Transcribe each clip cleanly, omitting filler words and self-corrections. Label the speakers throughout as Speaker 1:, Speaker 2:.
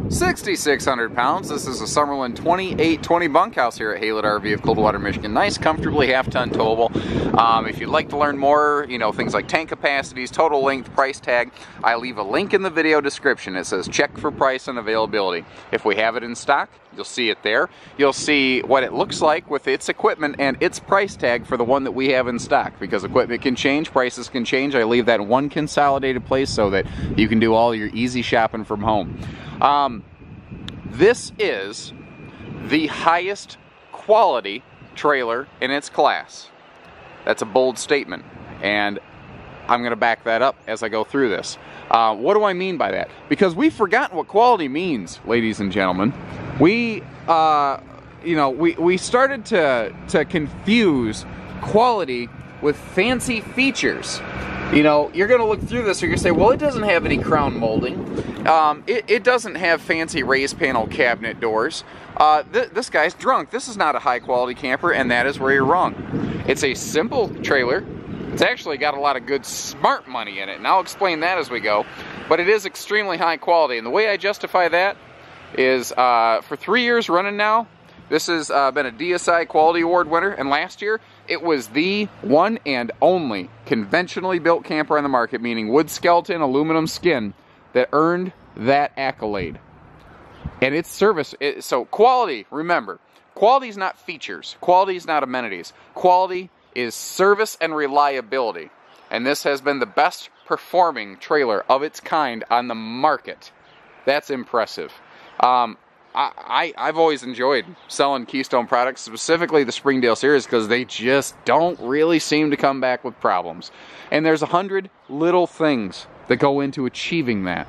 Speaker 1: 6,600 pounds. This is a Summerland 2820 bunkhouse here at HaylettRV of Coldwater, Michigan. Nice, comfortably half-ton towable. If you'd like to learn more, you know, things like tank capacities, total length, price tag, I leave a link in the video description. It says check for price and availability. If we have it in stock, you'll see it there. You'll see what it looks like with its equipment and its price tag for the one that we have in stock, because equipment can change, prices can change. I leave that in one consolidated place so that you can do all your easy shopping from home. This is the highest quality trailer in its class. That's a bold statement, and I'm going to back that up as I go through this. What do I mean by that? Because we've forgotten what quality means, ladies and gentlemen. We started to confuse quality with fancy features. You know, you're going to look through this, you're going to say, well, it doesn't have any crown molding. It doesn't have fancy raised panel cabinet doors. This guy's drunk. This is not a high quality camper, and that is where you're wrong. It's a simple trailer. It's actually got a lot of good smart money in it, and I'll explain that as we go. But it is extremely high quality, and the way I justify that is for 3 years running now, this has been a DSI Quality Award winner, and last year it was the one and only conventionally built camper on the market, meaning wood skeleton, aluminum skin, that earned that accolade. And its service, so quality, remember, quality is not features, quality is not amenities, quality is service and reliability. And this has been the best performing trailer of its kind on the market. That's impressive. I've always enjoyed selling Keystone products, specifically the Springdale series, because they just don't really seem to come back with problems. And there's 100 little things that go into achieving that.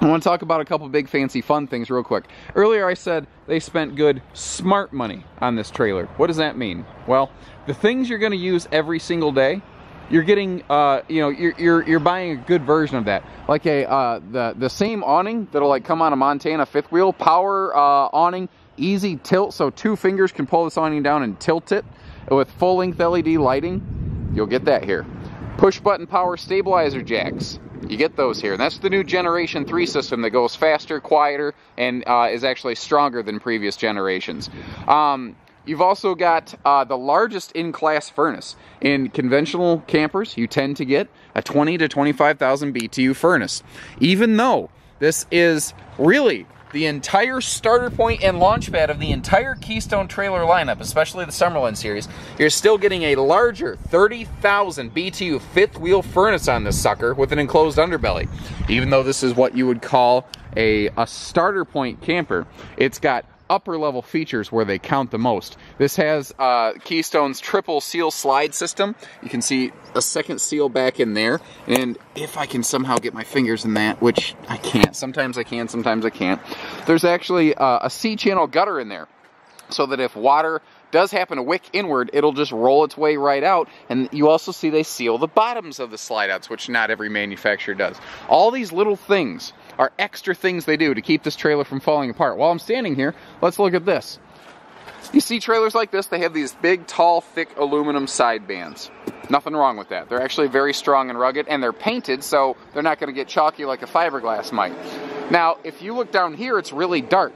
Speaker 1: I want to talk about a couple big fancy fun things real quick. Earlier I said they spent good smart money on this trailer. What does that mean? Well, the things you're going to use every single day, you're getting, you're buying a good version of that. Like the same awning that'll like come on a Montana fifth wheel, power awning, easy tilt, so 2 fingers can pull this awning down and tilt it with full length LED lighting. You'll get that here. Push button power stabilizer jacks. You get those here. And that's the new Generation 3 system that goes faster, quieter, and is actually stronger than previous generations. You've also got the largest in-class furnace. In conventional campers, you tend to get a 20 to 25,000 BTU furnace. Even though this is really the entire starter point and launch pad of the entire Keystone trailer lineup, especially the Summerland series, you're still getting a larger 30,000 BTU fifth wheel furnace on this sucker with an enclosed underbelly. Even though this is what you would call a starter point camper, it's got upper level features where they count the most. This has Keystone's triple seal slide system. You can see a second seal back in there, and if I can somehow get my fingers in that, which I can't, sometimes I can, sometimes I can't, there's actually a C-channel gutter in there, so that if water does happen to wick inward, it'll just roll its way right out. And you also see they seal the bottoms of the slide outs, which not every manufacturer does. All these little things are extra things they do to keep this trailer from falling apart. While I'm standing here, let's look at this. You see trailers like this, they have these big, tall, thick aluminum side bands. Nothing wrong with that. They're actually very strong and rugged, and they're painted, so they're not going to get chalky like a fiberglass might. Now, if you look down here, it's really dark.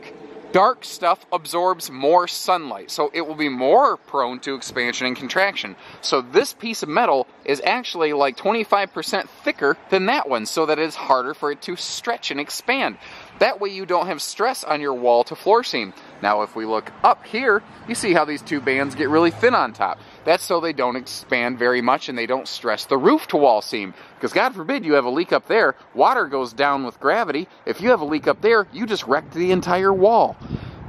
Speaker 1: Dark stuff absorbs more sunlight, so it will be more prone to expansion and contraction. So this piece of metal is actually like 25% thicker than that one, so that it's harder for it to stretch and expand. That way you don't have stress on your wall to floor seam. Now if we look up here, you see how these 2 bands get really thin on top. That's so they don't expand very much and they don't stress the roof to wall seam. Because God forbid you have a leak up there, water goes down with gravity. If you have a leak up there, you just wrecked the entire wall.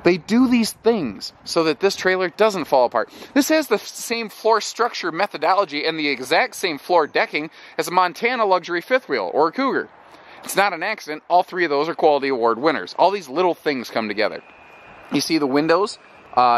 Speaker 1: They do these things so that this trailer doesn't fall apart. This has the same floor structure methodology and the exact same floor decking as a Montana luxury fifth wheel or a Cougar. It's not an accident. All 3 of those are Quality Award winners. All these little things come together. You see the windows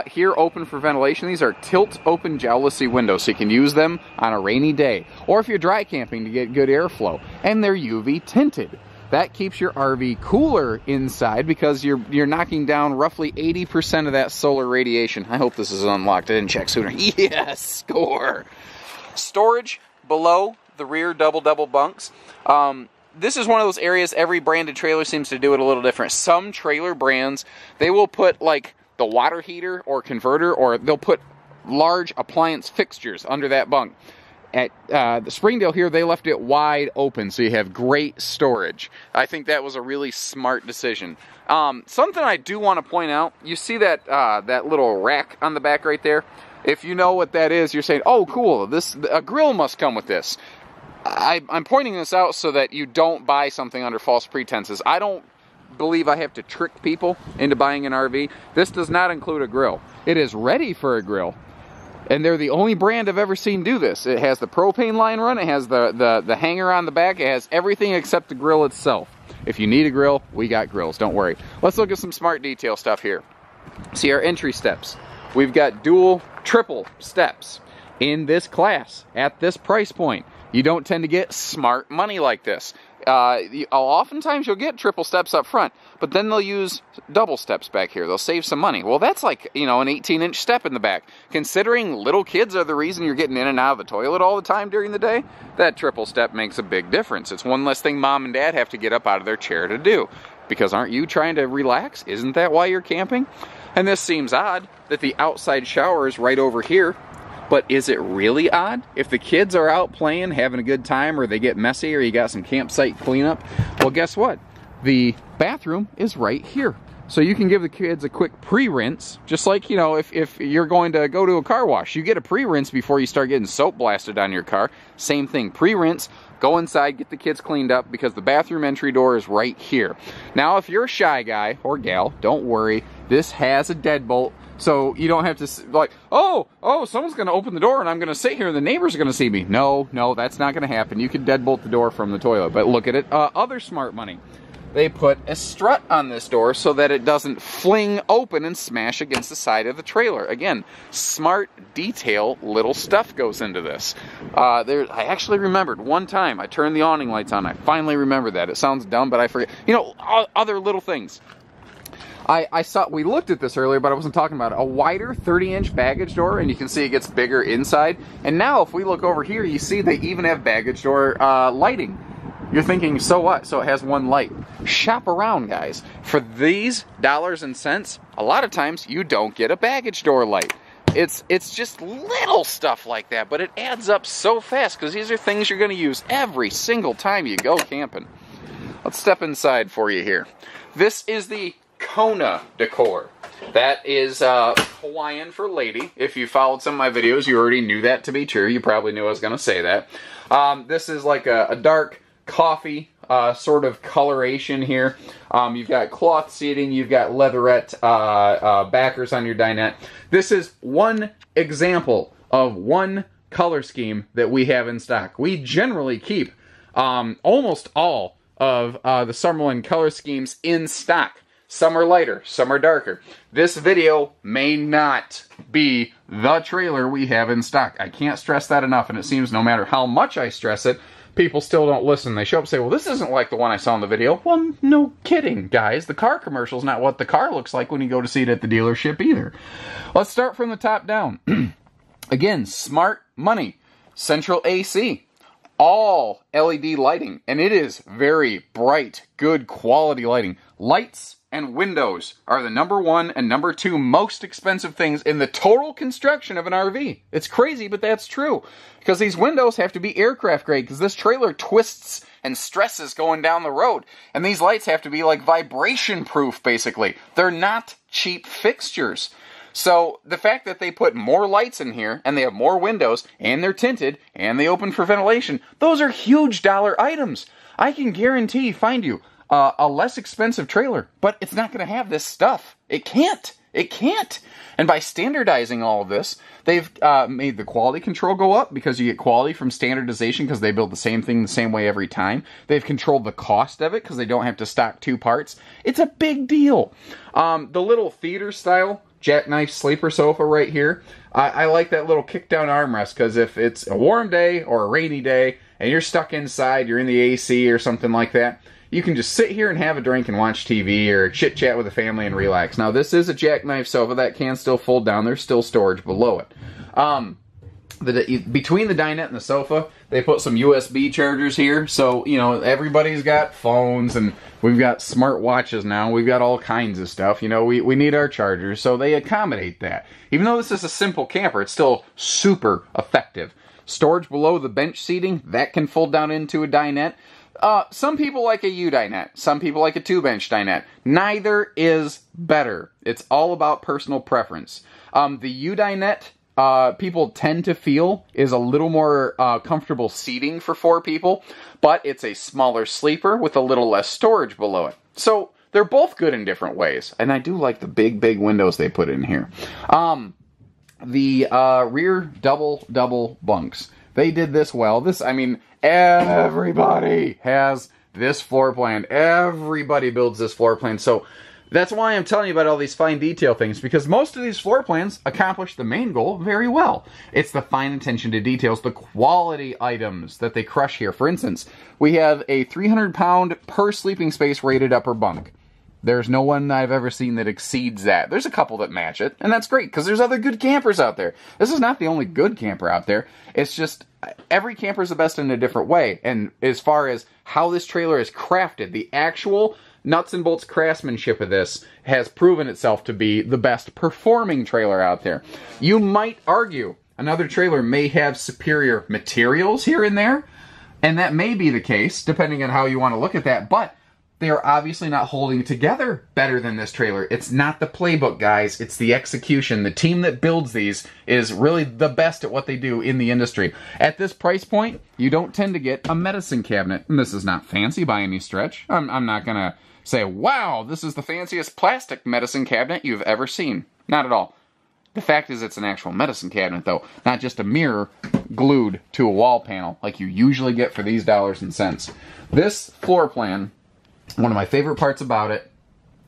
Speaker 1: here open for ventilation. These are tilt open jowlery windows, so you can use them on a rainy day, or if you're dry camping to get good airflow. And they're UV tinted. That keeps your RV cooler inside because you're knocking down roughly 80% of that solar radiation. I hope this is unlocked. I didn't check sooner. Yes, score. Storage below the rear double bunks. this is one of those areas, every branded trailer seems to do it a little different. Some trailer brands, they will put like the water heater or converter, or they'll put large appliance fixtures under that bunk. At the Springdale here, they left it wide open, so you have great storage. I think that was a really smart decision. Something I do want to point out, you see that that little rack on the back right there? If you know what that is, you're saying, oh cool, a grill must come with this. I'm pointing this out so that you don't buy something under false pretenses. I don't believe I have to trick people into buying an RV. This does not include a grill. It is ready for a grill. And they're the only brand I've ever seen do this. It has the propane line run, it has the hanger on the back, it has everything except the grill itself. If you need a grill, we got grills, don't worry. Let's look at some smart detail stuff here. See our entry steps. We've got dual, triple steps in this class at this price point. You don't tend to get smart money like this. Oftentimes you'll get triple steps up front, but then they'll use double steps back here. They'll save some money. Well, that's like, you know, an 18-inch step in the back. Considering little kids are the reason you're getting in and out of the toilet all the time during the day, that triple step makes a big difference. It's one less thing mom and dad have to get up out of their chair to do. Because aren't you trying to relax? Isn't that why you're camping? And this seems odd that the outside shower is right over here. But is it really odd? If the kids are out playing, having a good time, or they get messy, or you got some campsite cleanup, well, guess what? The bathroom is right here. So you can give the kids a quick pre-rinse, just like, you know, if you're going to go to a car wash, you get a pre-rinse before you start getting soap blasted on your car. Same thing, pre-rinse, go inside, get the kids cleaned up, because the bathroom entry door is right here. Now, if you're a shy guy or gal, don't worry, this has a deadbolt. So you don't have to, like, oh, someone's going to open the door and I'm going to sit here and the neighbors are going to see me. No, that's not going to happen. You can deadbolt the door from the toilet. But look at it. Other smart money. They put a strut on this door so that it doesn't fling open and smash against the side of the trailer. Again, smart detail, little stuff goes into this. I actually remembered one time I turned the awning lights on. I finally remembered that. It sounds dumb, but I forget. You know, other little things. I saw, we looked at this earlier, but I wasn't talking about it. A wider 30-inch baggage door, and you can see it gets bigger inside. And now if we look over here, you see they even have baggage door lighting. You're thinking, so what? So it has one light. Shop around, guys. For these dollars and cents, a lot of times you don't get a baggage door light. It's just little stuff like that, but it adds up so fast because these are things you're going to use every single time you go camping. Let's step inside for you here. This is the Kona decor. That is Hawaiian for lady. If you followed some of my videos, you already knew that to be true. You probably knew I was going to say that. This is like a dark coffee sort of coloration here. You've got cloth seating. You've got leatherette backers on your dinette. This is one example of one color scheme that we have in stock. We generally keep almost all of the Summerland color schemes in stock. Some are lighter, some are darker. This video may not be the trailer we have in stock. I can't stress that enough, and it seems no matter how much I stress it, people still don't listen. They show up and say, well, this isn't like the one I saw in the video. Well, no kidding, guys. The car commercial's not what the car looks like when you go to see it at the dealership either. Let's start from the top down. Again, smart money. Central AC. All LED lighting, and it is very bright, good quality lighting. Lights and windows are the #1 and #2 most expensive things in the total construction of an RV. It's crazy, but that's true. Because these windows have to be aircraft grade, because this trailer twists and stresses going down the road. And these lights have to be like vibration proof, basically. They're not cheap fixtures. So the fact that they put more lights in here, and they have more windows, and they're tinted, and they open for ventilation, those are huge dollar items. I can guarantee find you a less expensive trailer, but it's not going to have this stuff. It can't. It can't. And by standardizing all of this, they've made the quality control go up because you get quality from standardization because they build the same thing the same way every time. They've controlled the cost of it because they don't have to stock 2 parts. It's a big deal. The little theater style jackknife sleeper sofa right here, I like that little kick down armrest because if it's a warm day or a rainy day and you're stuck inside, you're in the AC or something like that, you can just sit here and have a drink and watch TV or chit-chat with the family and relax. Now, this is a jackknife sofa that can still fold down. There's still storage below it. between the dinette and the sofa, they put some USB chargers here. So, you know, everybody's got phones and we've got smart watches now. We've got all kinds of stuff. You know, we need our chargers. So they accommodate that. Even though this is a simple camper, it's still super effective. Storage below the bench seating, that can fold down into a dinette. Some people like a U-dinette. Some people like a 2-bench dinette. Neither is better. It's all about personal preference. The U-dinette, people tend to feel is a little more comfortable seating for 4 people, but it's a smaller sleeper with a little less storage below it. So they're both good in different ways, and I do like the big windows they put in here. The rear double bunks, they did this well. This, I mean, everybody has this floor plan. Everybody builds this floor plan. So that's why I'm telling you about all these fine detail things, because most of these floor plans accomplish the main goal very well. It's the fine attention to details, the quality items that they crush here. For instance, we have a 300-pound per sleeping space rated upper bunk. There's no one I've ever seen that exceeds that. There's a couple that match it, and that's great, because there's other good campers out there. This is not the only good camper out there. It's just, every camper is the best in a different way. And as far as how this trailer is crafted, the actual nuts and bolts craftsmanship of this has proven itself to be the best performing trailer out there. You might argue another trailer may have superior materials here and there, and that may be the case, depending on how you want to look at that, but they are obviously not holding together better than this trailer. It's not the playbook, guys. It's the execution. The team that builds these is really the best at what they do in the industry. At this price point, you don't tend to get a medicine cabinet. And this is not fancy by any stretch. I'm not going to say, wow, this is the fanciest plastic medicine cabinet you've ever seen. Not at all. The fact is it's an actual medicine cabinet, though, not just a mirror glued to a wall panel like you usually get for these dollars and cents. This floor plan, one of my favorite parts about it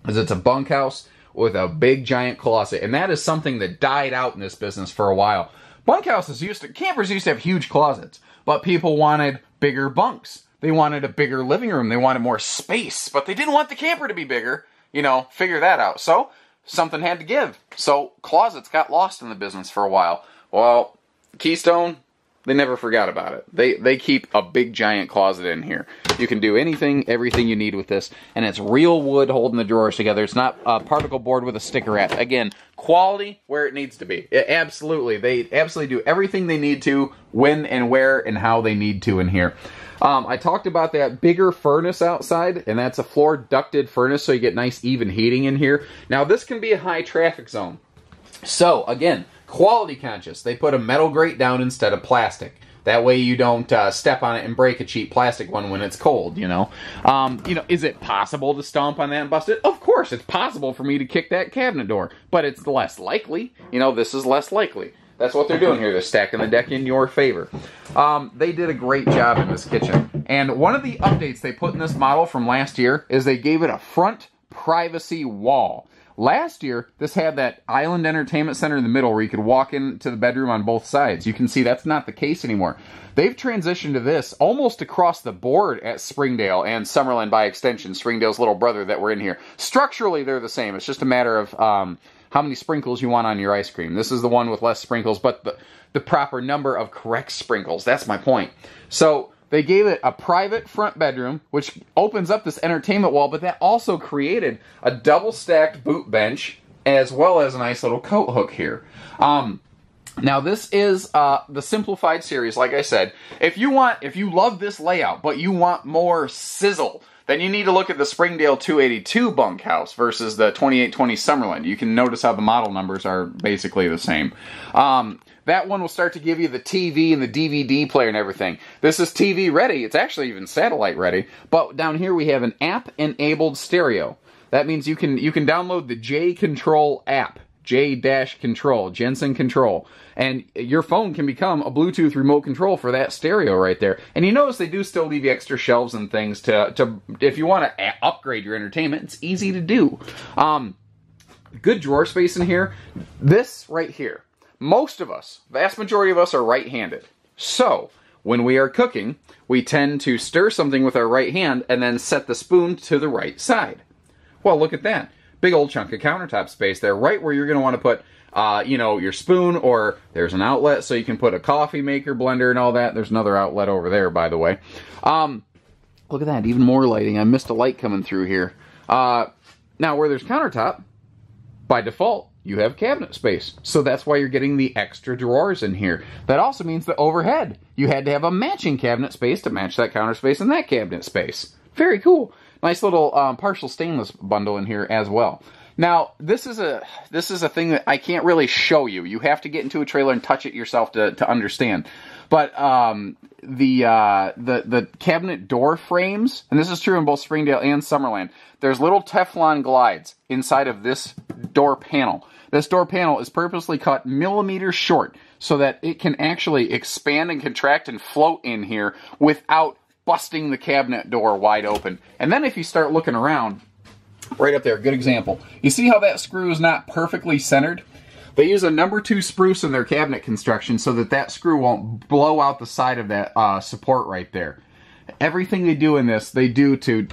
Speaker 1: is it's a bunkhouse with a big giant closet, and that is something that died out in this business for a while. Campers used to have huge closets, but people wanted bigger bunks. They wanted a bigger living room. They wanted more space, but they didn't want the camper to be bigger. You know, figure that out. So something had to give. So closets got lost in the business for a while. Well, Keystone, they never forgot about it. They keep a big giant closet in here. You can do anything, everything you need with this, and it's real wood holding the drawers together. It's not a particle board with a sticker wrap. Again, quality where it needs to be. They absolutely do everything they need to, when and where and how they need to in here. I talked about that bigger furnace outside, and that's a floor ducted furnace, so you get nice even heating in here. Now, this can be a high traffic zone. So, again, quality conscious. They put a metal grate down instead of plastic. That way you don't step on it and break a cheap plastic one when it's cold, you know. Is it possible to stomp on that and bust it? Of course, it's possible for me to kick that cabinet door, but it's less likely. You know, this is less likely. That's what they're doing here. They're stacking the deck in your favor. They did a great job in this kitchen. And one of the updates they put in this model from last year is they gave it a front privacy wall. Last year, this had that island entertainment center in the middle where you could walk into the bedroom on both sides. You can see that's not the case anymore. They've transitioned to this almost across the board at Springdale and Summerland by extension, Springdale's little brother that were in here. Structurally, they're the same. It's just a matter of how many sprinkles you want on your ice cream. This is the one with less sprinkles, but the proper number of correct sprinkles. That's my point. So they gave it a private front bedroom, which opens up this entertainment wall, but that also created a double-stacked boot bench, as well as a nice little coat hook here. Now, this is the simplified series, like I said. If you love this layout, but you want more sizzle, then you need to look at the Springdale 282 bunkhouse versus the 2820 Summerland. You can notice how the model numbers are basically the same. That one will start to give you the TV and the DVD player and everything. This is TV ready. It's actually even satellite ready. But down here we have an app-enabled stereo. That means you can download the J-Control app. J-Control, Jensen Control. And your phone can become a Bluetooth remote control for that stereo right there. And you notice they do still leave you extra shelves and things to if you want to upgrade your entertainment, it's easy to do. Good drawer space in here. This right here. Most of us, vast majority of us, are right-handed. So, when we are cooking, we tend to stir something with our right hand and then set the spoon to the right side. Well, look at that. big old chunk of countertop space there, right where you're going to want to put, you know, your spoon, or there's an outlet so you can put a coffee maker, blender, and all that. There's another outlet over there, by the way. Look at that, even more lighting. I missed a light coming through here. Now, where there's countertop, by default, you have cabinet space. So that's why you're getting the extra drawers in here. That also means that overhead, you had to have a matching cabinet space to match that counter space and that cabinet space. Very cool. Nice little partial stainless bundle in here as well. Now, this is a thing that I can't really show you. You have to get into a trailer and touch it yourself to understand. But the cabinet door frames, and this is true in both Springdale and Summerland, there's little Teflon glides inside of this door panel. This door panel is purposely cut millimeters short so that it can actually expand and contract and float in here without busting the cabinet door wide open. And then if you start looking around, right up there, good example. You see how that screw is not perfectly centered? They use a number 2 spruce in their cabinet construction so that that screw won't blow out the side of that support right there. Everything they do in this, they do to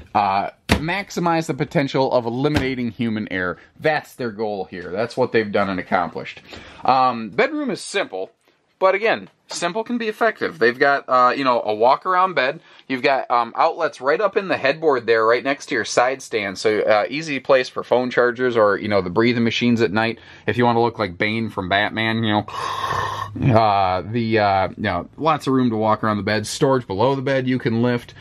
Speaker 1: maximize the potential of eliminating human error. That's their goal here. That's what they've done and accomplished. Bedroom is simple, but again, simple can be effective. They've got, you know, a walk-around bed. You've got outlets right up in the headboard there, right next to your side stand. So easy place for phone chargers or, you know, the breathing machines at night. If you want to look like Bane from Batman, you know. You know, lots of room to walk around the bed. Storage below the bed you can lift.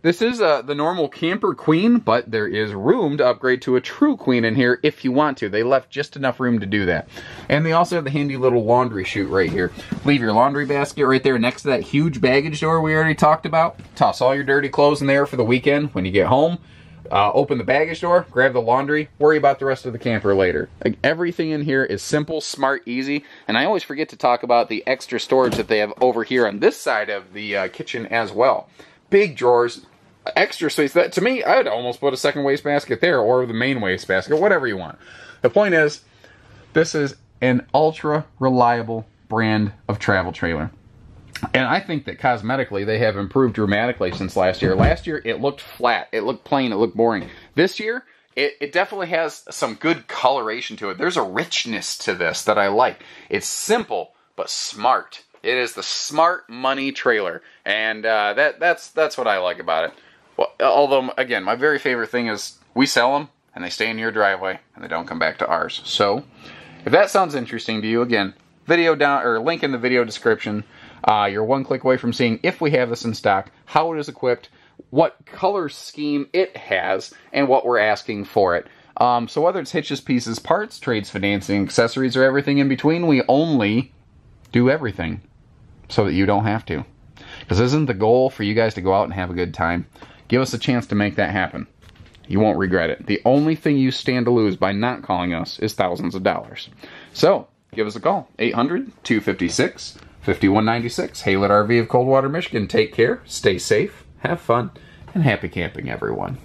Speaker 1: This is the normal camper queen, but there is room to upgrade to a true queen in here if you want to. They left just enough room to do that. And they also have the handy little laundry chute right here. Leave your laundry basket right there next to that huge baggage door we already talked about. Toss all your dirty clothes in there for the weekend. When you get home, open the baggage door, grab the laundry, worry about the rest of the camper later. Like, everything in here is simple, smart, easy, and I always forget to talk about the extra storage that they have over here on this side of the kitchen as well. Big drawers, extra space. That, to me, I would almost put a second wastebasket there, or the main wastebasket, whatever you want. The point is, this is an ultra reliable brand of travel trailer. And I think that cosmetically they have improved dramatically since last year. Last year it looked flat, it looked plain, it looked boring. This year it definitely has some good coloration to it. There's a richness to this that I like. It's simple but smart. It is the smart money trailer, and that's what I like about it. Well, although again, my very favorite thing is we sell them and they stay in your driveway and they don't come back to ours. So if that sounds interesting to you, again, video down or link in the video description. You're one click away from seeing if we have this in stock, how it is equipped, what color scheme it has, and what we're asking for it. So whether it's hitches, pieces, parts, trades, financing, accessories, or everything in between, we only do everything so that you don't have to. Because isn't the goal for you guys to go out and have a good time? Give us a chance to make that happen. You won't regret it. The only thing you stand to lose by not calling us is thousands of dollars. So, give us a call. 800-256-5196. HaylettRV of Coldwater, Michigan. Take care, stay safe, have fun, and happy camping, everyone.